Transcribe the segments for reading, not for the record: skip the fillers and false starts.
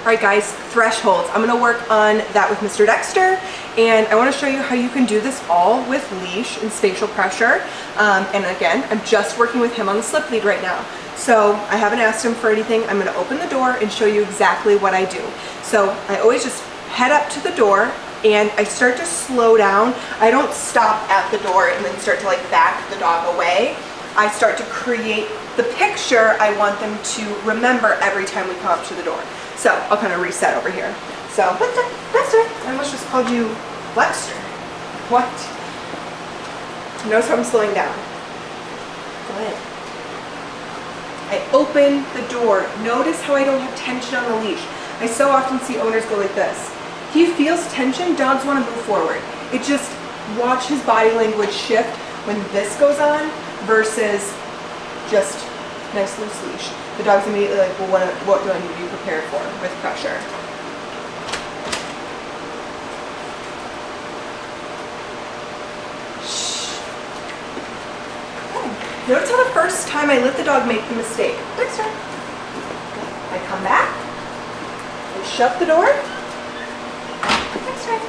All right guys, thresholds. I'm gonna work on that with Mr. Dexter, and I wanna show you how you can do this all with leash and spatial pressure. And again, I'm just working with him on the slip lead right now. So I haven't asked him for anything. I'm gonna open the door and show you exactly what I do. So I always just head up to the door and I start to slow down. I don't stop at the door and then start to like back the dog away. I start to create the picture I want them to remember every time we come up to the door. So I'll kind of reset over here. So, Dexter, I almost just called you Lexter. What? Notice how I'm slowing down. Go ahead. I open the door. Notice how I don't have tension on the leash. I so often see owners go like this. He feels tension, dogs want to move forward. It just, watch his body language shift when this goes on versus just nice loose leash. The dog's immediately like, well, what do I need to be prepared for with pressure? Shh. Good. Notice how the first time I let the dog make the mistake. Dexter. I come back, I shut the door. Dexter.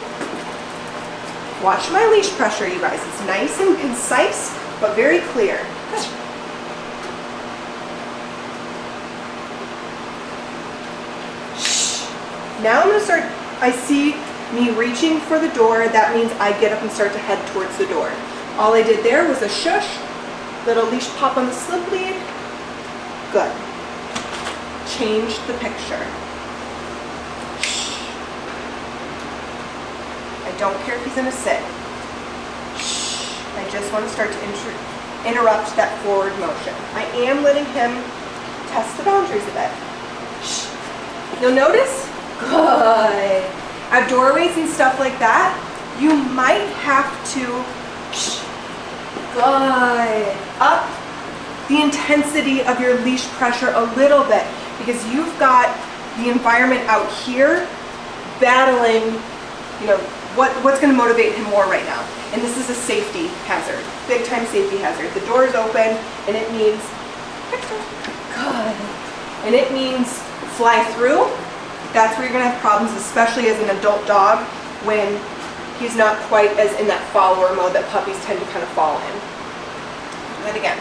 Watch my leash pressure, you guys. It's nice and concise, but very clear. Good. Now I'm going to start, I see me reaching for the door. That means I get up and start to head towards the door. All I did there was a shush, little leash pop on the slip lead. Good. Change the picture. Shh. I don't care if he's in a sit. Shh. I just want to start to interrupt that forward motion. I am letting him test the boundaries a bit. Shh. You'll notice? Good. At doorways and stuff like that, you might have to good up the intensity of your leash pressure a little bit because you've got the environment out here battling, you know, what's going to motivate him more right now. And this is a safety hazard, big time safety hazard. The door is open and it means good. And it means fly through. That's where you're going to have problems, especially as an adult dog when he's not quite as in that follower mode that puppies tend to kind of fall in. Do that again.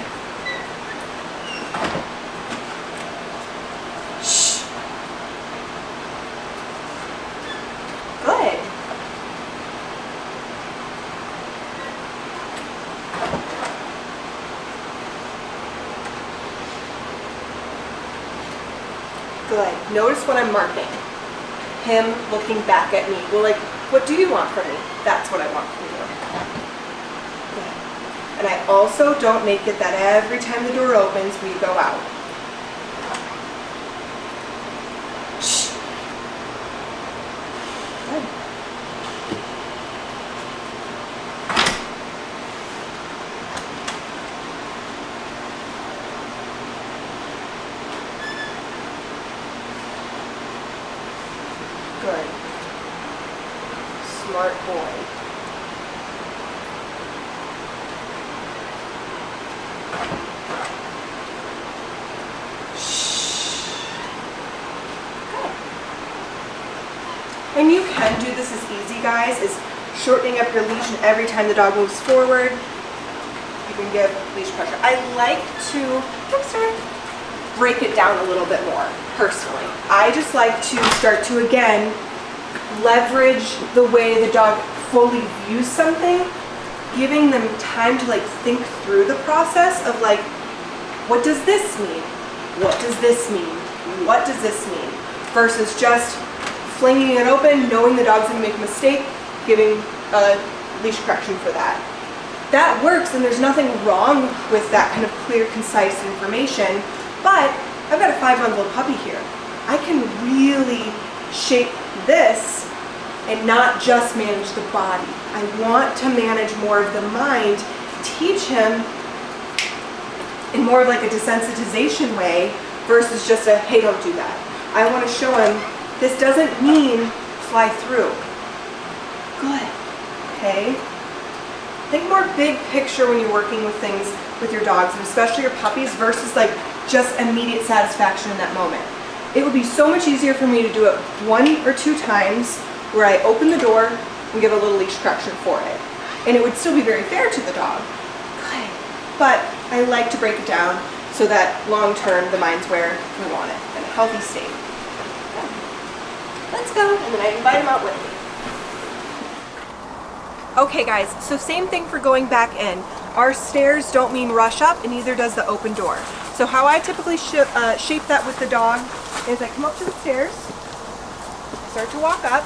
Shh. Good. Good. Notice what I'm marking. Him looking back at me. Well, like, what do you want from me? That's what I want from you. Good. And I also don't make it that every time the door opens, we go out. Shh. Good. Good. Smart boy. Shh. Good. And you can do this as easy, guys, is shortening up your leash, and every time the dog moves forward, you can give leash pressure. I like to break it down a little bit more, personally. I just like to start to, again, leverage the way the dog fully views something, giving them time to like think through the process of like, what does this mean? What does this mean? What does this mean? Versus just flinging it open, knowing the dog's gonna make a mistake, giving a leash correction for that. That works, and there's nothing wrong with that kind of clear, concise information. But I've got a 5-month-old puppy here. I can really shape this and not just manage the body. I want to manage more of the mind, teach him in more of like a desensitization way versus just a, hey, don't do that. I want to show him this doesn't mean fly through. Good. Okay? Think more big picture when you're working with things with your dogs, and especially your puppies, versus like just immediate satisfaction in that moment. It would be so much easier for me to do it 1 or 2 times where I open the door and give a little leash correction for it. And it would still be very fair to the dog. Good. But I like to break it down so that long term the mind's where we want it, in a healthy state. Good. Let's go, and then I invite him out with me. Okay guys, so same thing for going back in. Our stairs don't mean rush up, and neither does the open door. So how I typically shape that with the dog is I come up to the stairs, start to walk up.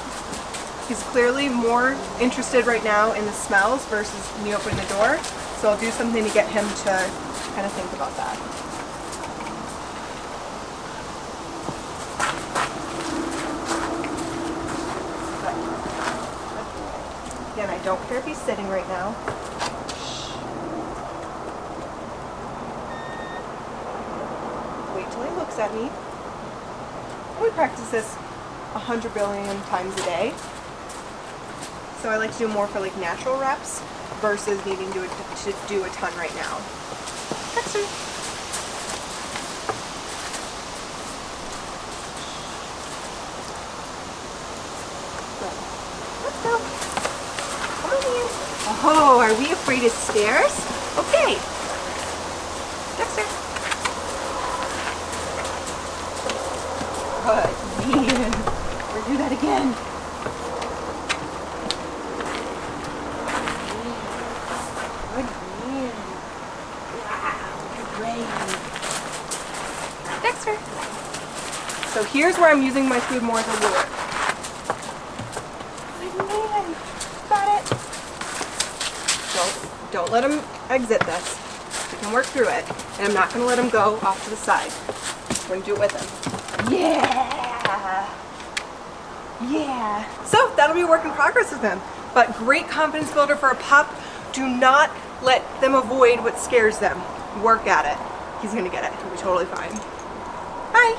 He's clearly more interested right now in the smells versus me opening the door. So I'll do something to get him to kind of think about that. Again, I don't care if he's sitting right now. Wait till he looks at me. We practice this 100 billion times a day. So I like to do more for like natural reps versus needing to do a ton right now. Dexter. Good. Let's go. Come on in. Oh, are we afraid of stairs? Okay. Dexter. Good man. We'll do that again. Good man. Wow, great. Dexter. So here's where I'm using my food more as a lure. Good man. Got it. Don't let him exit this. We can work through it. And I'm not going to let him go off to the side. We're going to do it with him. Yeah! Yeah! So that'll be a work in progress with him. But great confidence builder for a pup. Do not let them avoid what scares them. Work at it. He's gonna get it. He'll be totally fine. Bye!